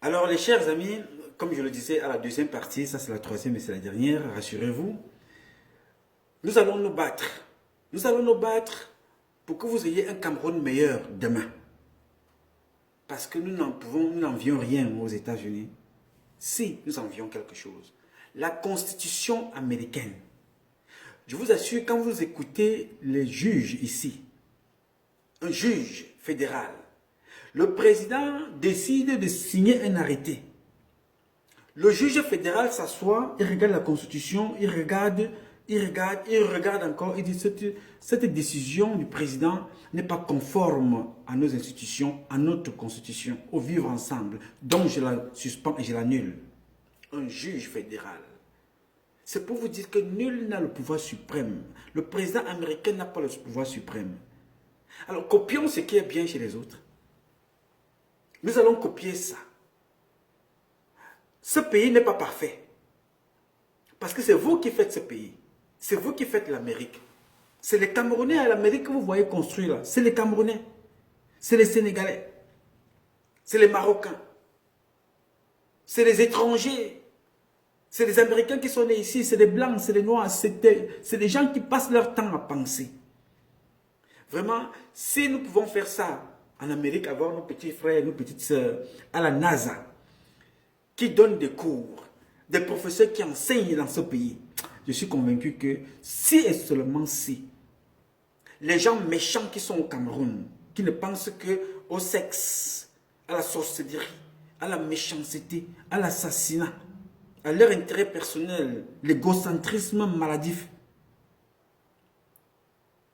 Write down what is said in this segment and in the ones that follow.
Alors, les chers amis, comme je le disais à la deuxième partie, ça c'est la troisième et c'est la dernière, rassurez-vous, nous allons nous battre. Nous allons nous battre pour que vous ayez un Cameroun meilleur demain. Parce que nous n'envions rien aux États-Unis. Si nous envions quelque chose. La Constitution américaine. Je vous assure, quand vous écoutez les juges ici, un juge fédéral, le président décide de signer un arrêté. Le juge fédéral s'assoit, il regarde la Constitution, il regarde encore, il dit cette décision du président n'est pas conforme à nos institutions, à notre Constitution, au vivre ensemble. Donc je la suspends et je l'annule. Un juge fédéral. C'est pour vous dire que nul n'a le pouvoir suprême. Le président américain n'a pas le pouvoir suprême. Alors copions ce qui est bien chez les autres. Nous allons copier ça. Ce pays n'est pas parfait. Parce que c'est vous qui faites ce pays. C'est vous qui faites l'Amérique. C'est les Camerounais à l'Amérique que vous voyez construire là. C'est les Camerounais. C'est les Sénégalais. C'est les Marocains. C'est les étrangers. C'est les Américains qui sont nés ici. C'est les Blancs, c'est les Noirs. C'est des gens qui passent leur temps à penser. Vraiment, si nous pouvons faire ça en Amérique, avoir nos petits frères, nos petites sœurs à la NASA, qui donnent des cours, des professeurs qui enseignent dans ce pays, je suis convaincu que si et seulement si, les gens méchants qui sont au Cameroun, qui ne pensent que au sexe, à la sorcellerie, à la méchanceté, à l'assassinat, à leur intérêt personnel, l'égocentrisme maladif,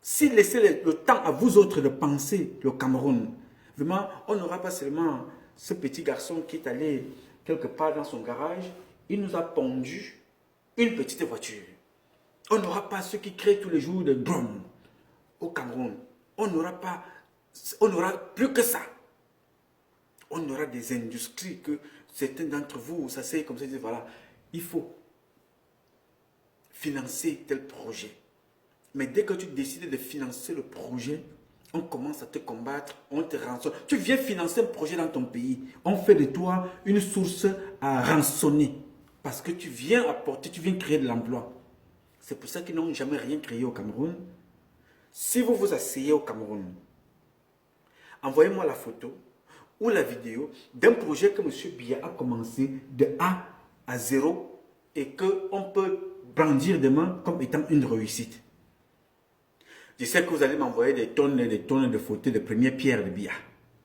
si laissez le temps à vous autres de penser le Cameroun, vraiment, on n'aura pas seulement ce petit garçon qui est allé quelque part dans son garage, il nous a pondu une petite voiture. On n'aura pas ceux qui créent tous les jours des drones au Cameroun. On n'aura plus que ça. On aura des industries que certains d'entre vous, ça c'est comme ça, ils disent voilà, il faut financer tel projet. Mais dès que tu décides de financer le projet, on commence à te combattre, on te rançonne. Tu viens financer un projet dans ton pays, on fait de toi une source à rançonner. Parce que tu viens apporter, tu viens créer de l'emploi. C'est pour ça qu'ils n'ont jamais rien créé au Cameroun. Si vous vous asseyez au Cameroun, envoyez-moi la photo ou la vidéo d'un projet que M. Biya a commencé de A à 0 et qu'on peut brandir demain comme étant une réussite. Je sais que vous allez m'envoyer des tonnes et des tonnes de photos de premières pierres de Biya.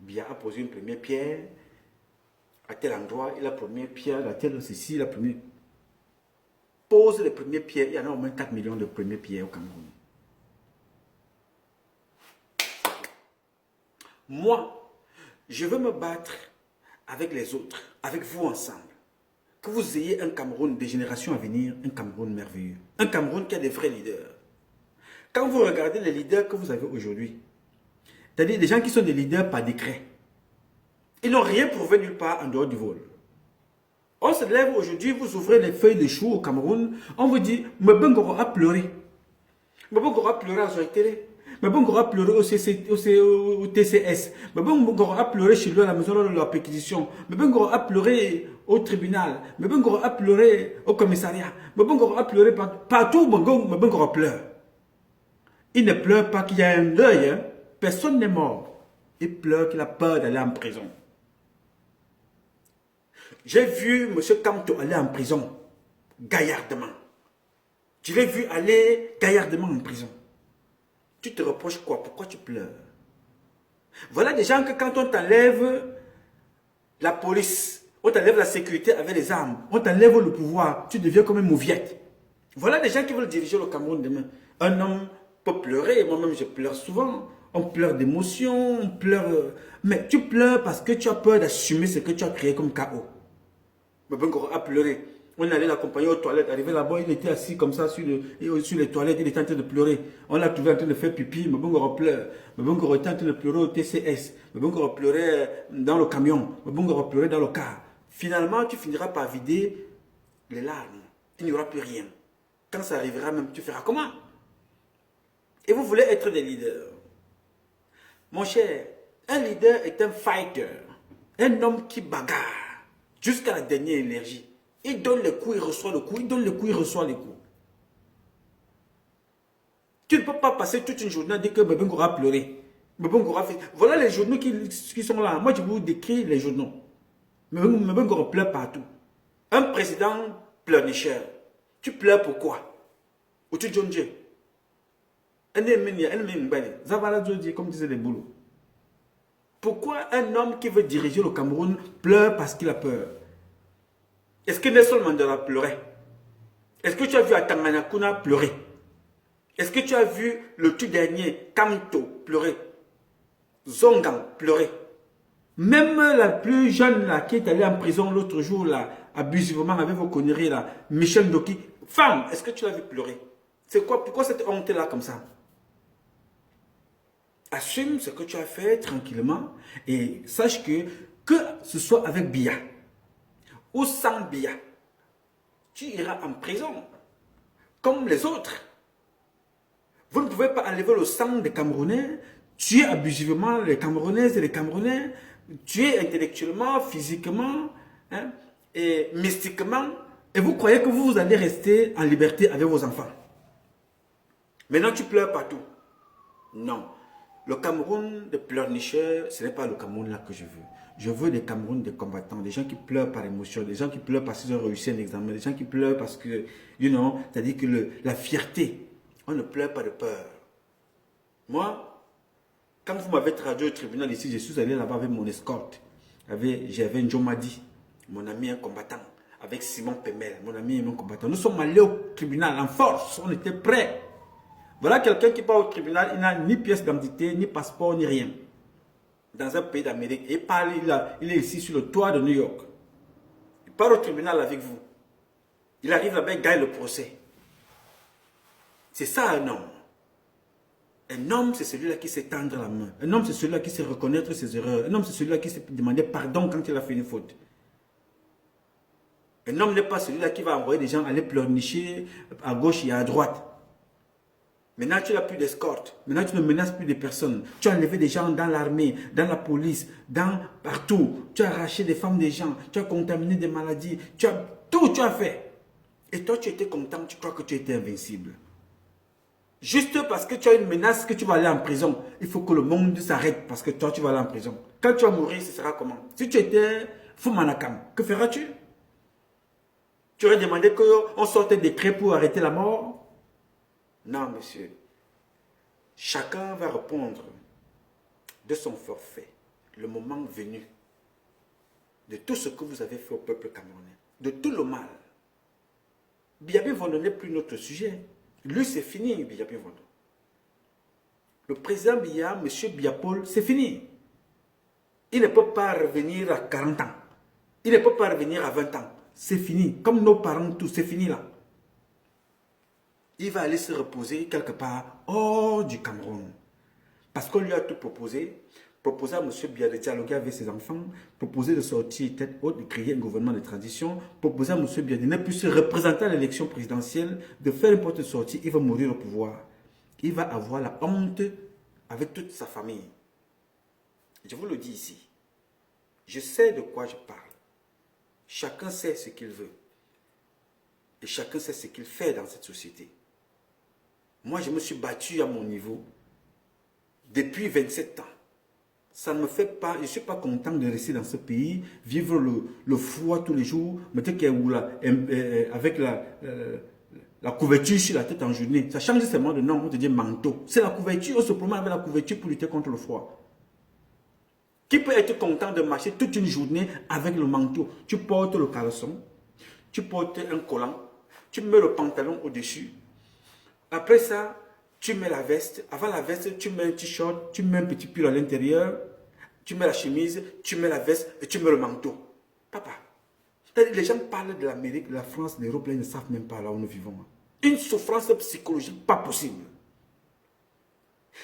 Biya a posé une première pierre à tel endroit, et la première pierre, à tel ceci, la première. Pose les premières pierres, il y en a au moins 4 millions de premières pierres au Cameroun. Moi, je veux me battre avec les autres, avec vous ensemble. Que vous ayez un Cameroun des générations à venir, un Cameroun merveilleux. Un Cameroun qui a des vrais leaders. Quand vous regardez les leaders que vous avez aujourd'hui, c'est-à-dire des gens qui sont des leaders par décret, ils n'ont rien prouvé nulle part en dehors du vol. On se lève aujourd'hui, vous ouvrez les feuilles de chou au Cameroun, on vous dit, Mbengoro a pleuré. Mbengoro a pleuré à Zoïtélé. Mbengoro a pleuré au TCS. Mbengoro a pleuré chez lui à la maison de la perquisition. Mbengoro a pleuré au tribunal. Mbengoro a pleuré au commissariat. Mbengoro a pleuré partout où Mbengoro pleure. Il ne pleure pas qu'il y a un deuil. Hein? Personne n'est mort. Il pleure qu'il a peur d'aller en prison. J'ai vu M. Kamto aller en prison, gaillardement. Je l'ai vu aller gaillardement en prison. Tu te reproches quoi? Pourquoi tu pleures? Voilà des gens que quand on t'enlève la police, on t'enlève la sécurité avec les armes, on t'enlève le pouvoir, tu deviens comme un mouviette. Voilà des gens qui veulent diriger le Cameroun demain. Un homme peut pleurer, moi-même je pleure souvent. On pleure d'émotion, on pleure... Mais tu pleures parce que tu as peur d'assumer ce que tu as créé comme chaos. Mbengoro a pleuré. On allait l'accompagner aux toilettes. Arrivé là-bas, il était assis comme ça sur les toilettes. Il était en train de pleurer. On l'a trouvé en train de faire pipi. Mbengoro pleure. Mbengoro était en train de pleurer au TCS. Mbengoro pleurait dans le camion. Mbengoro pleurait dans le car. Finalement, tu finiras par vider les larmes. Il n'y aura plus rien. Quand ça arrivera même, tu feras comment? Et vous voulez être des leaders. Mon cher, un leader est un fighter. Un homme qui bagarre. jusqu'à la dernière énergie. Il donne les coups, il reçoit le coup, il donne les coups, il reçoit les coups. Tu ne peux pas passer toute une journée à dire que Mbembe a pleuré. Mbembe a fait. Voilà les journaux qui sont là. Moi, je vous décris les journaux. Mbembe pleure partout. Un président pleurnicheur. Tu pleures pourquoi? Ou tu dis Dieu? Comme disaient les boulots. Pourquoi un homme qui veut diriger le Cameroun pleure parce qu'il a peur? Est-ce que Nelson Mandela pleurait? Est-ce que tu as vu Atanganakuna pleurer? Est-ce que tu as vu le tout dernier, Kamto, pleurer? Zongang, pleurer? Même la plus jeune là, qui est allée en prison l'autre jour, là, abusivement avec vos conneries, là, Michel Ndoki, femme, est-ce que tu l'as vu pleurer? C'est quoi? Pourquoi cette honte là comme ça? Assume ce que tu as fait tranquillement et sache que ce soit avec Biya ou sans Biya, tu iras en prison comme les autres. Vous ne pouvez pas enlever le sang des Camerounais, tuer abusivement les Camerounaises et les Camerounais, tuer intellectuellement, physiquement, hein, et mystiquement, et vous croyez que vous allez rester en liberté avec vos enfants. Maintenant, tu pleures partout. Non. Le Cameroun de pleurnicheurs, ce n'est pas le Cameroun là que je veux. Je veux des Cameroun de combattants, des gens qui pleurent par émotion, des gens qui pleurent parce qu'ils ont réussi un examen, des gens qui pleurent parce que, c'est-à-dire que la fierté, on ne pleure pas de peur. Moi, quand vous m'avez traduit au tribunal ici, je suis allé là-bas avec mon escorte. J'avais Njomadi, mon ami un combattant, avec Simon Pemel, mon ami un combattant. Nous sommes allés au tribunal en force, on était prêts. Voilà quelqu'un qui part au tribunal, il n'a ni pièce d'identité, ni passeport, ni rien. Dans un pays d'Amérique. Et il est ici sur le toit de New York. Il part au tribunal avec vous. Il arrive là-bas, il gagne le procès. C'est ça un homme. Un homme, c'est celui-là qui sait tendre la main. Un homme, c'est celui-là qui sait reconnaître ses erreurs. Un homme, c'est celui-là qui sait demander pardon quand il a fait une faute. Un homme n'est pas celui-là qui va envoyer des gens aller pleurnicher à gauche et à droite. Maintenant, tu n'as plus d'escorte. Maintenant, tu ne menaces plus de personnes. Tu as enlevé des gens dans l'armée, dans la police, partout. Tu as arraché des femmes des gens. Tu as contaminé des maladies. Tout tu as fait. Et toi, tu étais content. Tu crois que tu étais invincible. Juste parce que tu as une menace que tu vas aller en prison. Il faut que le monde s'arrête parce que toi, tu vas aller en prison. Quand tu vas mourir, ce sera comment? Si tu étais Foumanakam, que feras-tu? Tu aurais demandé qu'on sorte des décrets pour arrêter la mort? Non, monsieur. Chacun va répondre de son forfait, le moment venu, de tout ce que vous avez fait au peuple camerounais, de tout le mal. Biyabi Vondo n'est plus notre sujet. Lui, c'est fini, Biyabi Vondo. Le président Biya, monsieur Biapol, c'est fini. Il ne peut pas revenir à 40 ans. Il ne peut pas revenir à 20 ans. C'est fini. Comme nos parents, tous, c'est fini là. Il va aller se reposer quelque part hors du Cameroun. Parce qu'on lui a tout proposé. Proposer à M. Biya de dialoguer avec ses enfants. Proposer de sortir tête haute, de créer un gouvernement de transition. Proposer à M. Biya de ne plus se représenter à l'élection présidentielle. De faire une porte de sortie. Il va mourir au pouvoir. Il va avoir la honte avec toute sa famille. Je vous le dis ici. Je sais de quoi je parle. Chacun sait ce qu'il veut. Et chacun sait ce qu'il fait dans cette société. Moi, je me suis battu à mon niveau depuis 27 ans. Ça ne me fait pas, je ne suis pas content de rester dans ce pays, vivre le froid tous les jours, avec la couverture sur la tête en journée. Ça change seulement de nom, on te dit manteau. C'est la couverture, on se promène avec la couverture pour lutter contre le froid. Qui peut être content de marcher toute une journée avec le manteau? Tu portes le caleçon, tu portes un collant, tu mets le pantalon au-dessus. Après ça, tu mets la veste. Avant la veste, tu mets un t-shirt, tu mets un petit pull à l'intérieur, tu mets la chemise, tu mets la veste et tu mets le manteau. Papa, les gens parlent de l'Amérique, de la France, de l'Europe, ils ne savent même pas là où nous vivons. Une souffrance psychologique pas possible.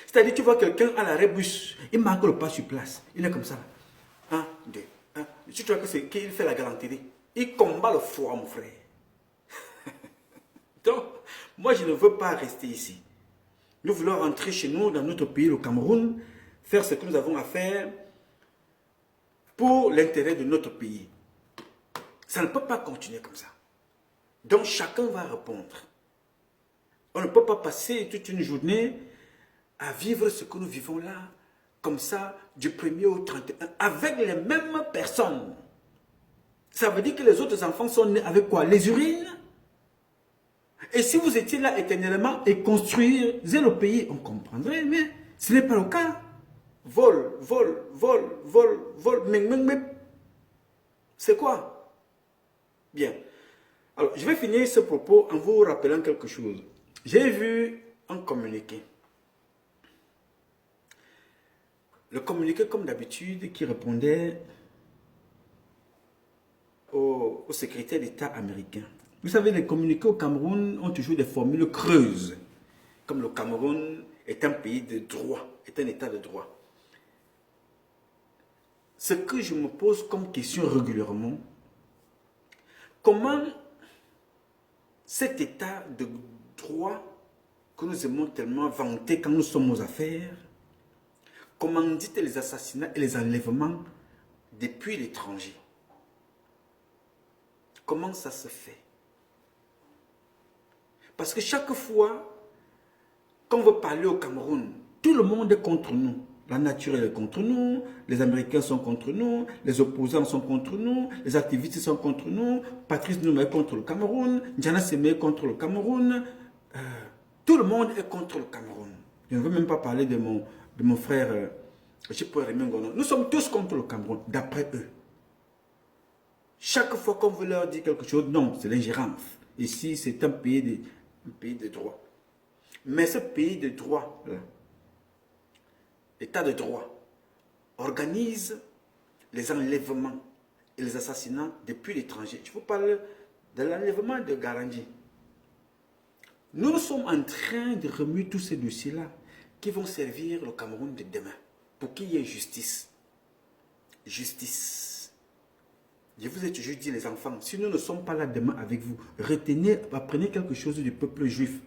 C'est-à-dire, tu vois quelqu'un à l'arrêt bus, il manque le pas sur place. Il est comme ça. Un, deux, un. Tu vois qu'il fait la galanterie. Il combat le froid, mon frère. Donc, moi, je ne veux pas rester ici. Nous voulons rentrer chez nous, dans notre pays, le Cameroun, faire ce que nous avons à faire pour l'intérêt de notre pays. Ça ne peut pas continuer comme ça. Donc chacun va répondre. On ne peut pas passer toute une journée à vivre ce que nous vivons là, comme ça, du 1er au 31, avec les mêmes personnes. Ça veut dire que les autres enfants sont nés avec quoi? Les urines. Et si vous étiez là éternellement et construisez le pays, on comprendrait, mais ce n'est pas le cas. Vol, vol, vol, vol, vol, mais. C'est quoi? Bien. Alors, je vais finir ce propos en vous rappelant quelque chose. J'ai vu un communiqué. Le communiqué, comme d'habitude, qui répondait au secrétaire d'État américain. Vous savez, les communiqués au Cameroun ont toujours des formules creuses. Comme le Cameroun est un pays de droit, est un État de droit. Ce que je me pose comme question régulièrement, comment cet État de droit que nous aimons tellement vanter quand nous sommes aux affaires, commandite les assassinats et les enlèvements depuis l'étranger? Comment ça se fait? Parce que chaque fois qu'on veut parler au Cameroun, tout le monde est contre nous. La nature est contre nous, les Américains sont contre nous, les opposants sont contre nous, les activistes sont contre nous, Patrice Nouma est contre le Cameroun, Diana Semé est contre le Cameroun, tout le monde est contre le Cameroun. Je ne veux même pas parler de mon frère Rémi Ngono. Nous sommes tous contre le Cameroun, d'après eux. Chaque fois qu'on veut leur dire quelque chose, non, c'est l'ingérence. Ici, c'est un pays de droit. Mais ce pays de droit, là, l'État de droit, organise les enlèvements et les assassinats depuis l'étranger. Je vous parle de l'enlèvement de Garandi. Nous sommes en train de remuer tous ces dossiers-là qui vont servir le Cameroun de demain pour qu'il y ait justice. Justice. Je vous ai toujours dit, les enfants, si nous ne sommes pas là demain avec vous, retenez, apprenez quelque chose du peuple juif.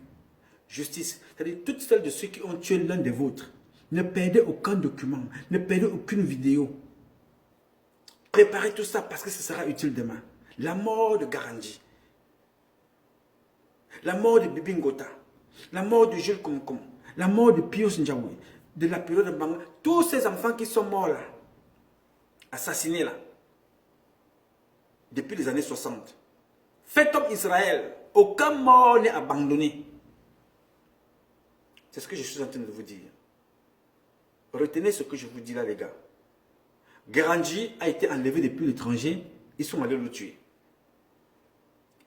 Justice. C'est-à-dire toutes celles de ceux qui ont tué l'un des vôtres. Ne perdez aucun document, ne perdez aucune vidéo. Préparez tout ça parce que ce sera utile demain. La mort de Garandi, la mort de Bibi Ngota, la mort de Jules Komkom, la mort de Pius Ndjaoui, de la période de Banga, tous ces enfants qui sont morts là, assassinés là, depuis les années 60. Fait comme Israël, aucun mort n'est abandonné. C'est ce que je suis en train de vous dire. Retenez ce que je vous dis là, les gars. Garandi a été enlevé depuis l'étranger. Ils sont allés le tuer.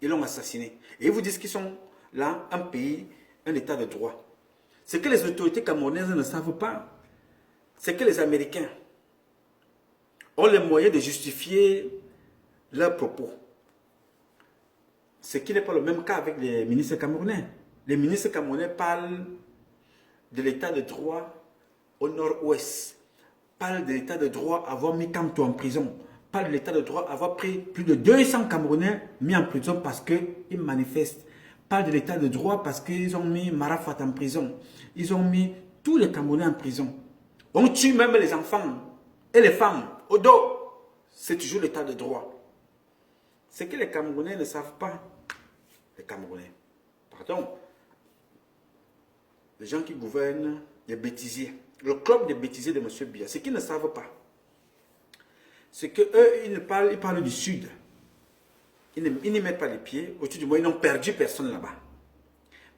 Ils l'ont assassiné. Et ils vous disent qu'ils sont là, un pays, un État de droit. Ce que les autorités camerounaises ne savent pas, c'est que les Américains ont les moyens de justifier leurs propos. Ce qui n'est pas le même cas avec les ministres camerounais. Les ministres camerounais parlent de l'état de droit au nord-ouest, parlent de l'état de droit avoir mis Kamto en prison, parlent de l'état de droit avoir pris plus de 200 Camerounais mis en prison parce qu'ils manifestent, parlent de l'état de droit parce qu'ils ont mis Marafat en prison, ils ont mis tous les Camerounais en prison. On tue même les enfants et les femmes au dos. C'est toujours l'état de droit. Ce que les Camerounais ne savent pas, les Camerounais, pardon, les gens qui gouvernent, les bêtisiers, le club des bêtisiers de M. Biya, ce qu'ils ne savent pas, c'est qu'eux, ils parlent du Sud. Ils n'y mettent pas les pieds, au-dessus du moins, ils n'ont perdu personne là-bas.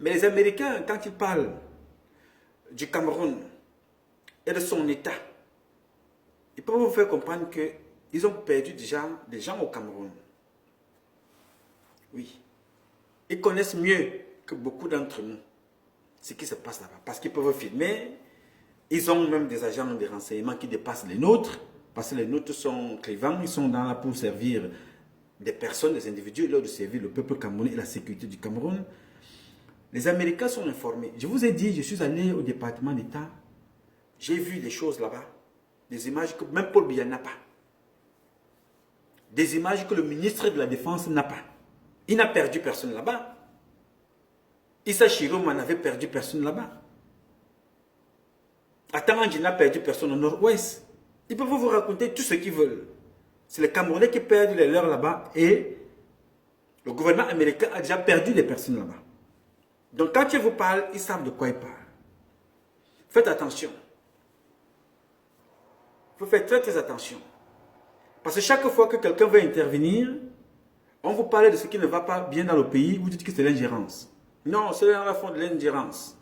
Mais les Américains, quand ils parlent du Cameroun et de son État, ils peuvent vous faire comprendre qu'ils ont perdu déjà des gens au Cameroun. Oui. Ils connaissent mieux que beaucoup d'entre nous ce qui se passe là-bas. Parce qu'ils peuvent filmer. Ils ont même des agents de renseignement qui dépassent les nôtres. Parce que les nôtres sont clivants. Ils sont là pour servir des personnes, des individus, là de servir le peuple camerounais et la sécurité du Cameroun. Les Américains sont informés. Je vous ai dit, je suis allé au département d'État. J'ai vu des choses là-bas. Des images que même Paul Biya n'a pas. Des images que le ministre de la Défense n'a pas. Il n'a perdu personne là-bas. Issa Chiroma n'avait perdu personne là-bas. Atanganji n'a perdu personne au nord-ouest. Ils peuvent vous raconter tout ce qu'ils veulent. C'est les Camerounais qui perdent les leurs là-bas et le gouvernement américain a déjà perdu des personnes là-bas. Donc quand ils vous parlent, ils savent de quoi ils parlent. Faites attention. Il faut faire très très attention. Parce que chaque fois que quelqu'un veut intervenir, on vous parle de ce qui ne va pas bien dans le pays, vous dites que c'est l'ingérence. Non, c'est dans la fond de l'ingérence.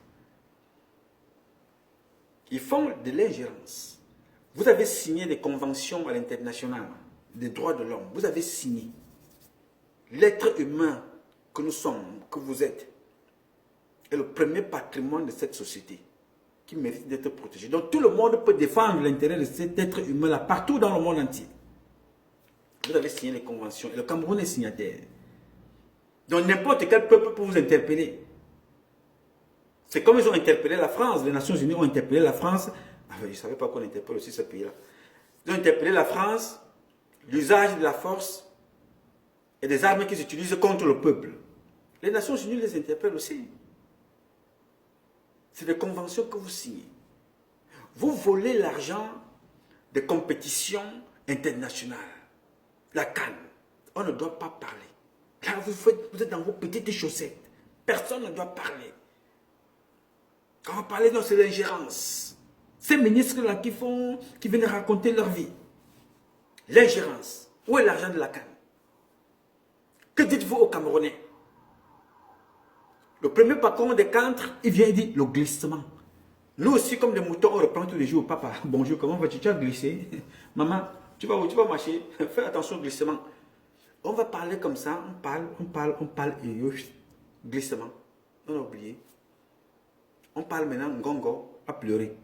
Ils font de l'ingérence. Vous avez signé des conventions à l'international des droits de l'homme. Vous avez signé. L'être humain que nous sommes, que vous êtes, est le premier patrimoine de cette société qui mérite d'être protégé. Donc tout le monde peut défendre l'intérêt de cet être humain-là partout dans le monde entier. Vous avez signé les conventions et le Cameroun est signataire. Donc n'importe quel peuple peut vous interpeller. C'est comme ils ont interpellé la France. Les Nations Unies ont interpellé la France. Ah, je ne savais pas qu'on interpelle aussi ce pays-là. Ils ont interpellé la France, l'usage de la force et des armes qu'ils utilisent contre le peuple. Les Nations Unies les interpellent aussi. C'est des conventions que vous signez. Vous volez l'argent des compétitions internationales. La CAN. On ne doit pas parler. Là, vous êtes dans vos petites chaussettes. Personne ne doit parler. Quand on parle, non, c'est l'ingérence. Ces ministres-là qui viennent raconter leur vie. L'ingérence. Où est l'argent de la CAN? Que dites-vous aux Camerounais? Le premier patron des cantres, il vient et dit le glissement. Nous aussi, comme des moutons, on reprend tous les jours. Papa, bonjour, comment vas-tu? Tu as glissé? Maman, tu vas où? Tu vas marcher? Fais attention au glissement. On va parler comme ça, on parle, et glissement. On a oublié. On parle maintenant, Ngongo a pleuré.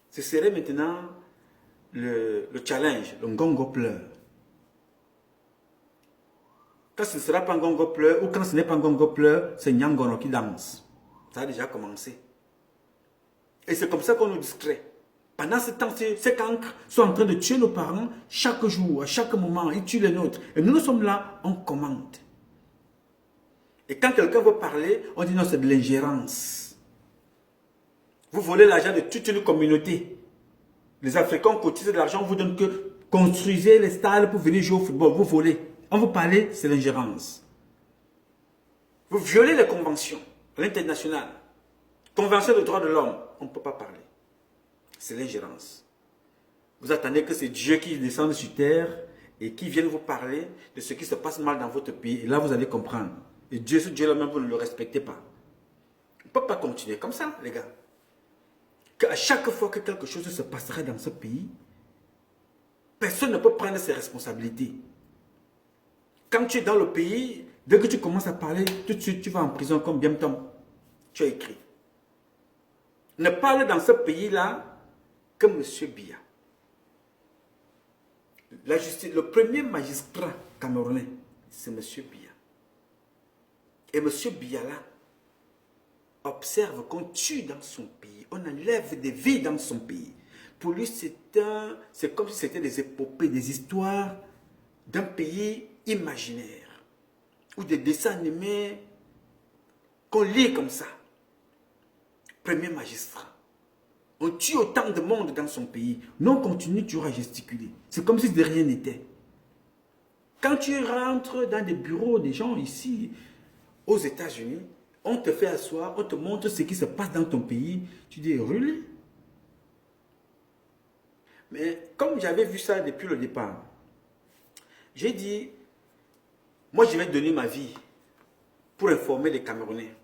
Ce serait maintenant le challenge, le Ngongo pleure. Quand ce ne sera pas Ngongo pleure, ou quand ce n'est pas Ngongo pleure, c'est Nyangono qui danse. Ça a déjà commencé. Et c'est comme ça qu'on nous distrait. Pendant ce temps, ces cancres sont en train de tuer nos parents chaque jour, à chaque moment, ils tuent les nôtres. Et nous sommes là, on commande. Et quand quelqu'un veut parler, on dit non, c'est de l'ingérence. Vous volez l'argent de toute une communauté. Les Africains cotisent de l'argent, on vous donne que construisez les stades pour venir jouer au football. Vous volez. On vous parle, c'est l'ingérence. Vous violez les conventions, l'international. Convention des droits de l'homme, on ne peut pas parler. C'est l'ingérence. Vous attendez que c'est Dieu qui descende sur terre et qui vienne vous parler de ce qui se passe mal dans votre pays. Et là, vous allez comprendre. Et Dieu, ce Dieu-là même, vous ne le respectez pas. On ne peut pas continuer comme ça, les gars. Qu'à chaque fois que quelque chose se passerait dans ce pays, personne ne peut prendre ses responsabilités. Quand tu es dans le pays, dès que tu commences à parler, tout de suite, tu vas en prison comme Biemtom. Tu as écrit. Ne parle dans ce pays-là que M. Biya. La justice, le premier magistrat camerounais, c'est M. Biya. Et M. Biya là, observe qu'on tue dans son pays, on enlève des vies dans son pays. Pour lui, c'est comme si c'était des épopées, des histoires d'un pays imaginaire, ou des dessins animés qu'on lit comme ça. Premier magistrat. On tue autant de monde dans son pays. Nous, on continue toujours à gesticuler. C'est comme si de rien n'était. Quand tu rentres dans des bureaux des gens ici, aux États-Unis, on te fait asseoir, on te montre ce qui se passe dans ton pays. Tu dis, really? Mais comme j'avais vu ça depuis le départ, j'ai dit, moi je vais donner ma vie pour informer les Camerounais.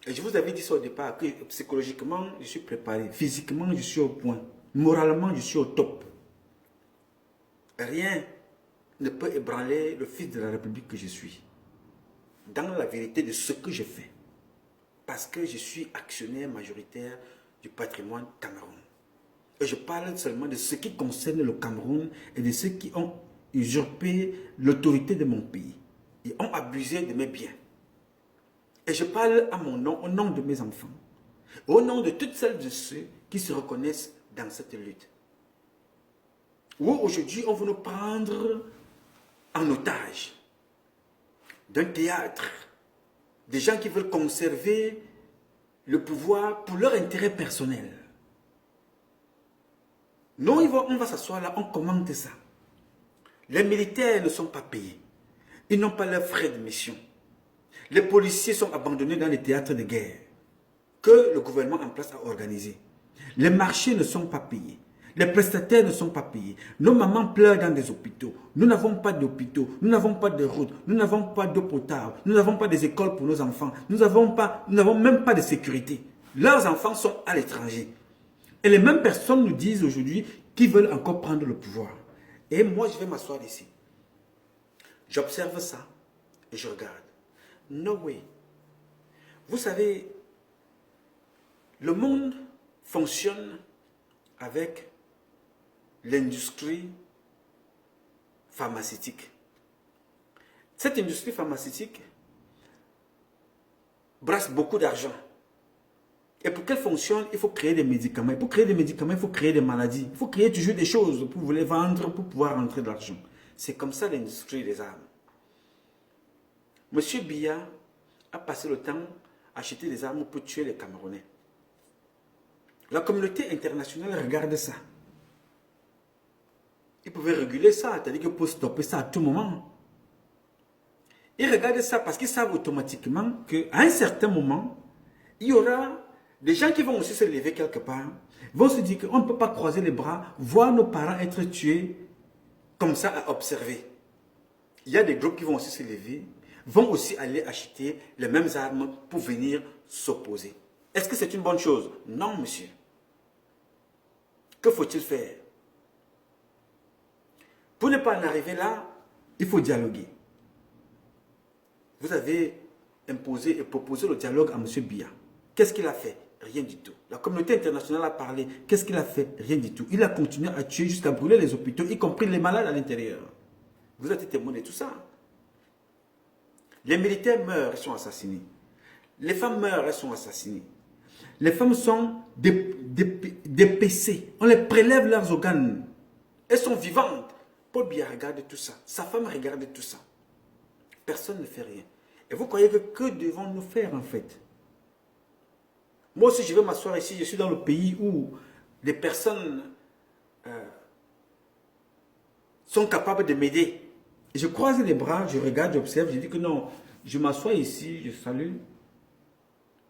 Et je vous avais dit ça au départ, que psychologiquement, je suis préparé. Physiquement, je suis au point. Moralement, je suis au top. Rien ne peut ébranler le fils de la République que je suis. Dans la vérité de ce que je fais. Parce que je suis actionnaire majoritaire du patrimoine Cameroun. Et je parle seulement de ce qui concerne le Cameroun et de ceux qui ont usurpé l'autorité de mon pays. Ils ont abusé de mes biens. Et je parle à mon nom, au nom de mes enfants, au nom de toutes celles et ceux qui se reconnaissent dans cette lutte. Où aujourd'hui, on veut nous prendre en otage d'un théâtre, des gens qui veulent conserver le pouvoir pour leur intérêt personnel. Nous, on va s'asseoir là, on commente ça. Les militaires ne sont pas payés. Ils n'ont pas leurs frais de mission. Les policiers sont abandonnés dans les théâtres de guerre que le gouvernement en place a organisé. Les marchés ne sont pas payés. Les prestataires ne sont pas payés. Nos mamans pleurent dans des hôpitaux. Nous n'avons pas d'hôpitaux. Nous n'avons pas de routes. Nous n'avons pas d'eau potable. Nous n'avons pas des écoles pour nos enfants. Nous n'avons même pas de sécurité. Leurs enfants sont à l'étranger. Et les mêmes personnes nous disent aujourd'hui qu'ils veulent encore prendre le pouvoir. Et moi, je vais m'asseoir ici. J'observe ça et je regarde. No way. Vous savez, le monde fonctionne avec l'industrie pharmaceutique. Cette industrie pharmaceutique brasse beaucoup d'argent. Et pour qu'elle fonctionne, il faut créer des médicaments. Et pour créer des médicaments, il faut créer des maladies. Il faut créer toujours des choses pour vous les vendre, pour pouvoir rentrer de l'argent. C'est comme ça l'industrie des armes. Monsieur Biya a passé le temps à acheter des armes pour tuer les Camerounais. La communauté internationale regarde ça. Ils pouvaient réguler ça, c'est-à-dire qu'ils peuvent stopper ça à tout moment. Ils regardent ça parce qu'ils savent automatiquement qu'à un certain moment, il y aura des gens qui vont aussi se lever quelque part, vont se dire qu'on ne peut pas croiser les bras, voir nos parents être tués, comme ça à observer. Il y a des groupes qui vont aussi se lever, vont aussi aller acheter les mêmes armes pour venir s'opposer. Est-ce que c'est une bonne chose? Non, monsieur. Que faut-il faire? Pour ne pas en arriver là, il faut dialoguer. Vous avez imposé et proposé le dialogue à M. Biya. Qu'est-ce qu'il a fait? Rien du tout. La communauté internationale a parlé. Qu'est-ce qu'il a fait? Rien du tout. Il a continué à tuer jusqu'à brûler les hôpitaux, y compris les malades à l'intérieur. Vous êtes témoin de tout ça. Les militaires meurent et sont assassinés. Les femmes meurent et sont assassinées. Les femmes sont dépécées. On les prélève leurs organes. Elles sont vivantes. Paul Biya regarde tout ça. Sa femme regarde tout ça. Personne ne fait rien. Et vous croyez que devons-nous faire en fait? Moi aussi, je vais m'asseoir ici. Je suis dans le pays où les personnes sont capables de m'aider. Je croise les bras, je regarde, j'observe, je dis que non, je m'assois ici, je salue.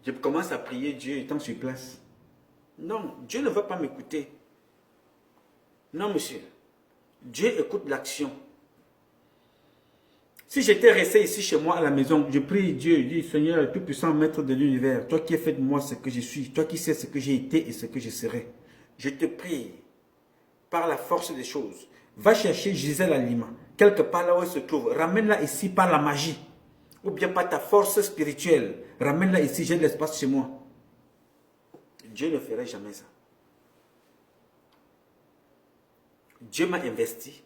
Je commence à prier Dieu étant sur place. Non, Dieu ne va pas m'écouter. Non, monsieur. Dieu écoute l'action. Si j'étais resté ici chez moi à la maison, je prie Dieu, je dis Seigneur, tout-puissant maître de l'univers, toi qui as fait de moi ce que je suis, toi qui sais ce que j'ai été et ce que je serai, je te prie, par la force des choses, va chercher Gisèle Halima, quelque part là où elle se trouve, ramène-la ici par la magie, ou bien par ta force spirituelle, ramène-la ici, j'ai de l'espace chez moi. Dieu ne ferait jamais ça. Dieu m'a investi,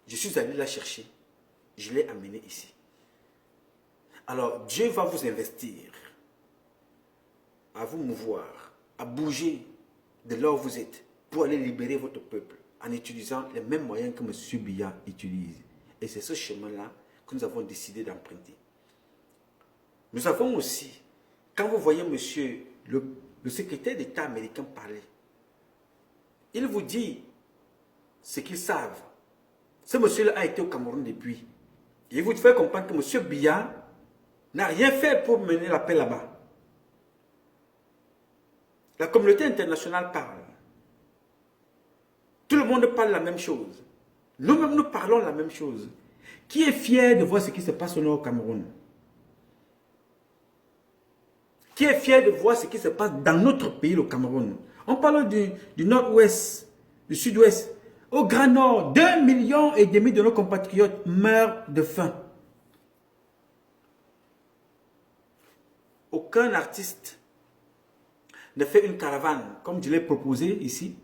je suis allé la chercher. Je l'ai amené ici. Alors, Dieu va vous investir à vous mouvoir, à bouger de là où vous êtes pour aller libérer votre peuple en utilisant les mêmes moyens que M. Biya utilise. Et c'est ce chemin-là que nous avons décidé d'emprunter. Nous avons aussi, quand vous voyez monsieur le secrétaire d'État américain parler, il vous dit ce qu'ils savent. Ce monsieur-là a été au Cameroun depuis. Il vous fait comprendre que M. Biya n'a rien fait pour mener la paix là-bas. La communauté internationale parle. Tout le monde parle la même chose. Nous-mêmes, nous parlons la même chose. Qui est fier de voir ce qui se passe au nord au Cameroun? Qui est fier de voir ce qui se passe dans notre pays, le Cameroun? On parle du nord-ouest, du sud-ouest. Au Grand Nord, 2,5 millions de nos compatriotes meurent de faim. Aucun artiste ne fait une caravane, comme je l'ai proposé ici,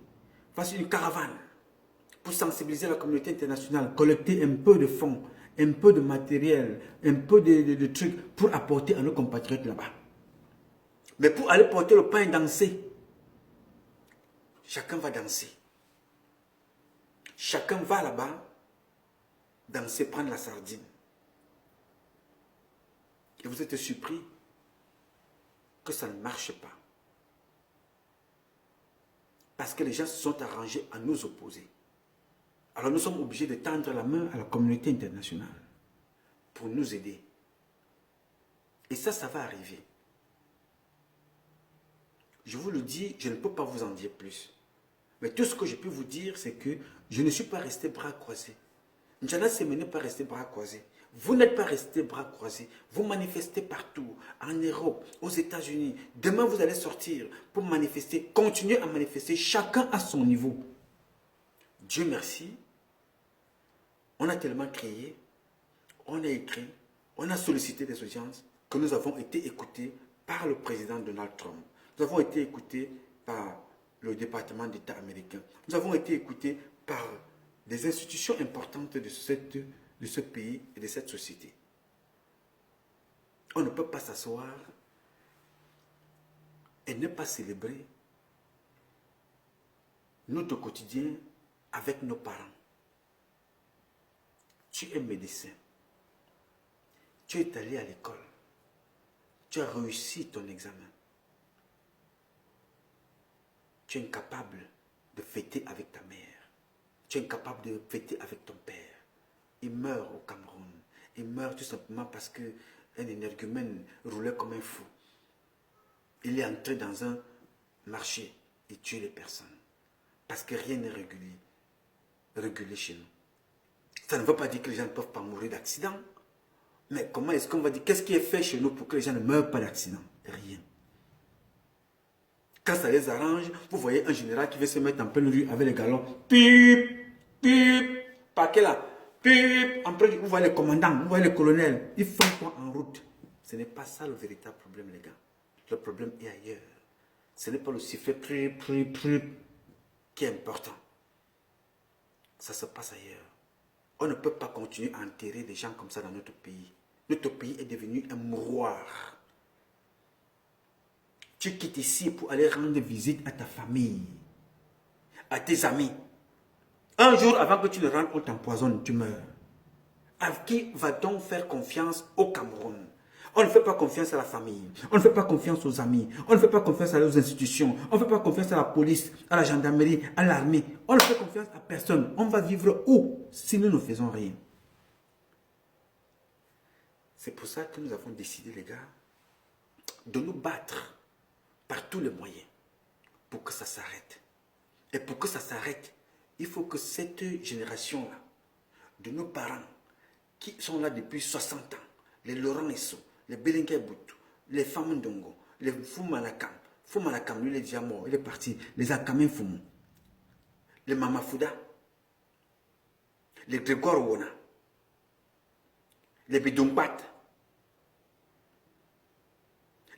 fasse une caravane pour sensibiliser la communauté internationale, collecter un peu de fonds, un peu de matériel, un peu de trucs pour apporter à nos compatriotes là-bas. Mais pour aller porter le pain et danser, chacun va danser. Chacun va là-bas danser, prendre la sardine. Et vous êtes surpris que ça ne marche pas. Parce que les gens se sont arrangés à nous opposer. Alors nous sommes obligés de tendre la main à la communauté internationale pour nous aider. Et ça va arriver. Je vous le dis, je ne peux pas vous en dire plus. Mais tout ce que je peux vous dire, c'est que je ne suis pas resté bras croisés. N'Djamena Sembène n'est pas resté bras croisés. Vous n'êtes pas resté bras croisés. Vous manifestez partout, en Europe, aux États-Unis. Demain, vous allez sortir pour manifester. Continuez à manifester, chacun à son niveau. Dieu merci. On a tellement crié, on a écrit, on a sollicité des audiences que nous avons été écoutés par le président Donald Trump. Nous avons été écoutés par le département d'État américain. Nous avons été écoutés par des institutions importantes de ce pays et de cette société. On ne peut pas s'asseoir et ne pas célébrer notre quotidien avec nos parents. Tu es médecin. Tu es allé à l'école. Tu as réussi ton examen. Tu es incapable de fêter avec ta mère. Tu es incapable de fêter avec ton père. Il meurt au Cameroun. Il meurt tout simplement parce qu'un énergumène roulait comme un fou. Il est entré dans un marché et tué les personnes. Parce que rien n'est régulé chez nous. Ça ne veut pas dire que les gens ne peuvent pas mourir d'accident. Mais comment est-ce qu'on va dire, qu'est-ce qui est fait chez nous pour que les gens ne meurent pas d'accident? Rien. Quand ça les arrange, vous voyez un général qui veut se mettre en pleine rue avec les galons. Pip, pip, paquet là. Pip. Après, vous voyez les commandants, vous voyez les colonels. Ils font quoi en route? Ce n'est pas ça le véritable problème, les gars. Le problème est ailleurs. Ce n'est pas le sifflet qui est important. Ça se passe ailleurs. On ne peut pas continuer à enterrer des gens comme ça dans notre pays. Notre pays est devenu un mouroir. Tu quittes ici pour aller rendre visite à ta famille, à tes amis. Un jour avant que tu ne rentres, on t'empoisonne, tu meurs. À qui va-t-on faire confiance au Cameroun? On ne fait pas confiance à la famille, on ne fait pas confiance aux amis, on ne fait pas confiance aux institutions, on ne fait pas confiance à la police, à la gendarmerie, à l'armée. On ne fait confiance à personne. On va vivre où si nous ne faisons rien? C'est pour ça que nous avons décidé, les gars, de nous battre par tous les moyens pour que ça s'arrête. Et pour que ça s'arrête, il faut que cette génération-là, de nos parents, qui sont là depuis 60 ans, les Laurent Esso, les Belengue Boutou, les femmes Ndongo, les Foumanakam, lui il est déjà mort, il est parti, les Akamen Foumou, les Mama Fouda, les Grégoire Wona, les Bidongbat,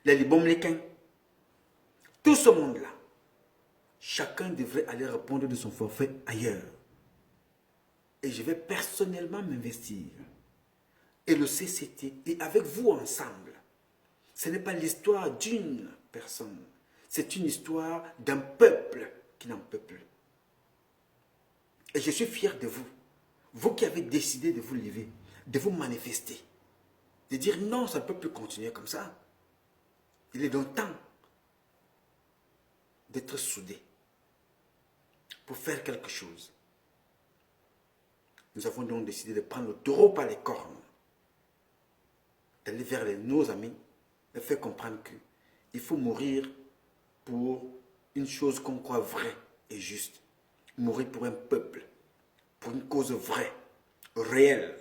les Libom Leken, tout ce monde-là, chacun devrait aller répondre de son forfait ailleurs. Et je vais personnellement m'investir. Et le CCT, et avec vous ensemble. Ce n'est pas l'histoire d'une personne. C'est une histoire d'un peuple qui n'en peut plus. Et je suis fier de vous. Vous qui avez décidé de vous lever, de vous manifester. De dire non, ça ne peut plus continuer comme ça. Il est donc temps d'être soudés pour faire quelque chose. Nous avons donc décidé de prendre le taureau par les cornes, d'aller vers nos amis, de faire comprendre qu'il faut mourir pour une chose qu'on croit vraie et juste. Mourir pour un peuple, pour une cause vraie, réelle.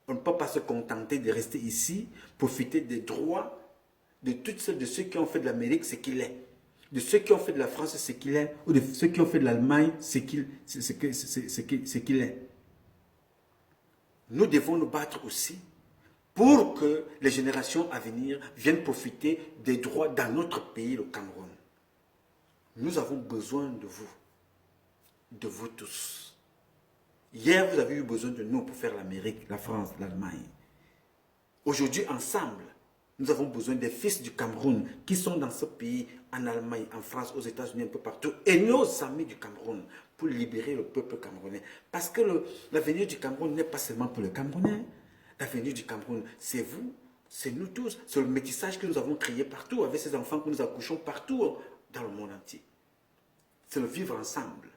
On ne peut pas se contenter de rester ici, profiter des droits de de ceux qui ont fait de l'Amérique ce qu'il est, de ceux qui ont fait de la France ce qu'il est, ou de ceux qui ont fait de l'Allemagne ce qu'il est. Nous devons nous battre aussi pour que les générations à venir viennent profiter des droits dans notre pays, le Cameroun. Nous avons besoin de vous tous. Hier, vous avez eu besoin de nous pour faire l'Amérique, la France, l'Allemagne. Aujourd'hui, ensemble, nous avons besoin des fils du Cameroun qui sont dans ce pays, en Allemagne, en France, aux États-Unis, un peu partout, et nos amis du Cameroun pour libérer le peuple camerounais. Parce que l'avenir du Cameroun n'est pas seulement pour le Camerounais. L'avenir du Cameroun, c'est vous, c'est nous tous, c'est le métissage que nous avons créé partout, avec ces enfants que nous accouchons partout dans le monde entier. C'est le vivre ensemble.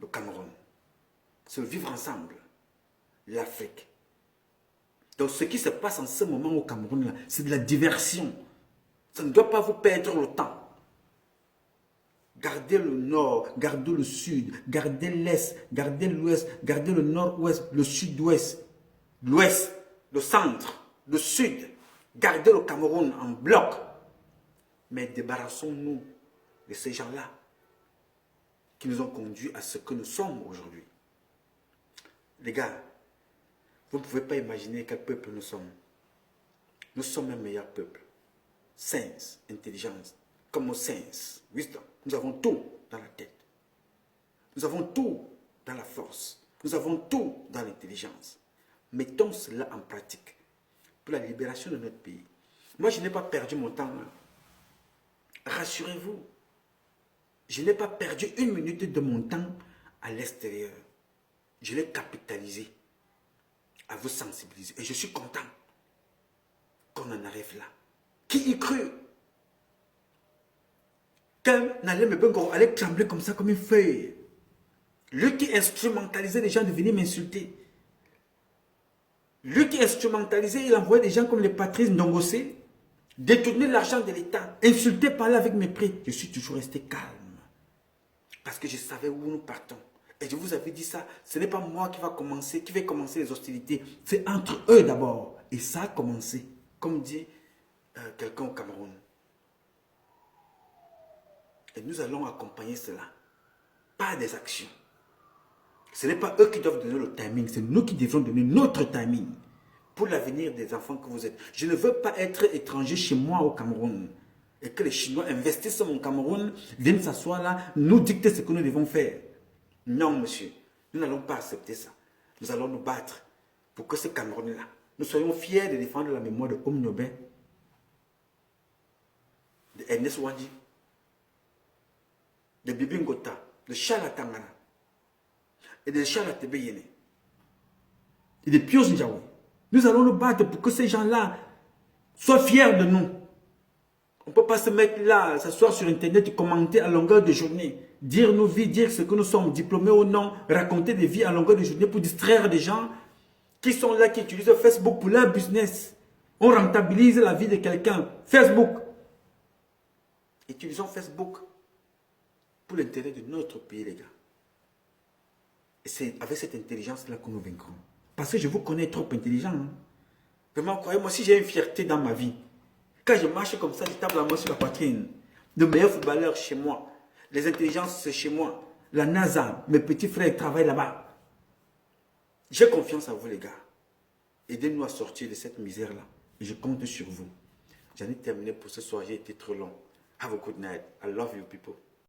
le Cameroun. C'est le vivre ensemble, l'Afrique. Donc ce qui se passe en ce moment au Cameroun, c'est de la diversion. Ça ne doit pas vous perdre le temps. Gardez le nord, gardez le sud, gardez l'est, gardez l'ouest, gardez le nord-ouest, le sud-ouest, l'ouest, le centre, le sud. Gardez le Cameroun en bloc. Mais débarrassons-nous de ces gens-là qui nous ont conduits à ce que nous sommes aujourd'hui. Les gars, vous ne pouvez pas imaginer quel peuple nous sommes. Nous sommes un meilleur peuple. Science, intelligence, common sense, wisdom. Nous avons tout dans la tête. Nous avons tout dans la force. Nous avons tout dans l'intelligence. Mettons cela en pratique pour la libération de notre pays. Moi, je n'ai pas perdu mon temps. Rassurez-vous. Je n'ai pas perdu une minute de mon temps à l'extérieur. Je l'ai capitalisé à vous sensibiliser. Et je suis content qu'on en arrive là. Qui y crut? Quand Nalem Bengo allait trembler comme ça, comme une feuille. Lui qui instrumentalisait les gens de venir m'insulter. Lui qui instrumentalisait, il envoyait des gens comme les Patrice Ndongossé, détourner l'argent de l'État, insulter, parler avec mépris. Je suis toujours resté calme. Parce que je savais où nous partons. Et je vous avais dit ça, ce n'est pas moi qui vais commencer les hostilités. C'est entre eux d'abord. Et ça a commencé, comme dit quelqu'un au Cameroun. Et nous allons accompagner cela. Pas des actions. Ce n'est pas eux qui doivent donner le timing, c'est nous qui devons donner notre timing pour l'avenir des enfants que vous êtes. Je ne veux pas être étranger chez moi au Cameroun et que les Chinois investissent sur mon Cameroun, viennent s'asseoir là, nous dicter ce que nous devons faire. Non, monsieur, nous n'allons pas accepter ça. Nous allons nous battre pour que ce Cameroun-là, nous soyons fiers de défendre la mémoire de Om Nobel, de Ernest Wandi, de Bibi Ngota, de Charles Tangana et de Charles Tebeyene et de Pius Ndiaoui. Nous allons nous battre pour que ces gens-là soient fiers de nous. On ne peut pas se mettre là, s'asseoir sur Internet et commenter à longueur de journée, dire nos vies, dire ce que nous sommes, diplômés ou non, raconter des vies à longueur de journée pour distraire des gens qui sont là, qui utilisent Facebook pour leur business. On rentabilise la vie de quelqu'un. Facebook. Utilisons Facebook pour l'intérêt de notre pays, les gars. Et c'est avec cette intelligence-là que nous vaincrons. Parce que je vous connais trop intelligent. Hein. Vraiment, croyez-moi, si j'ai une fierté dans ma vie, quand je marche comme ça, je tape la main sur la poitrine. De meilleurs footballeurs chez moi. Les intelligences, c'est chez moi. La NASA, mes petits frères travaillent là-bas. J'ai confiance en vous, les gars. Aidez-nous à sortir de cette misère-là. Et je compte sur vous. J'en ai terminé pour ce soir. J'ai été trop long. Have a good night. I love you, people.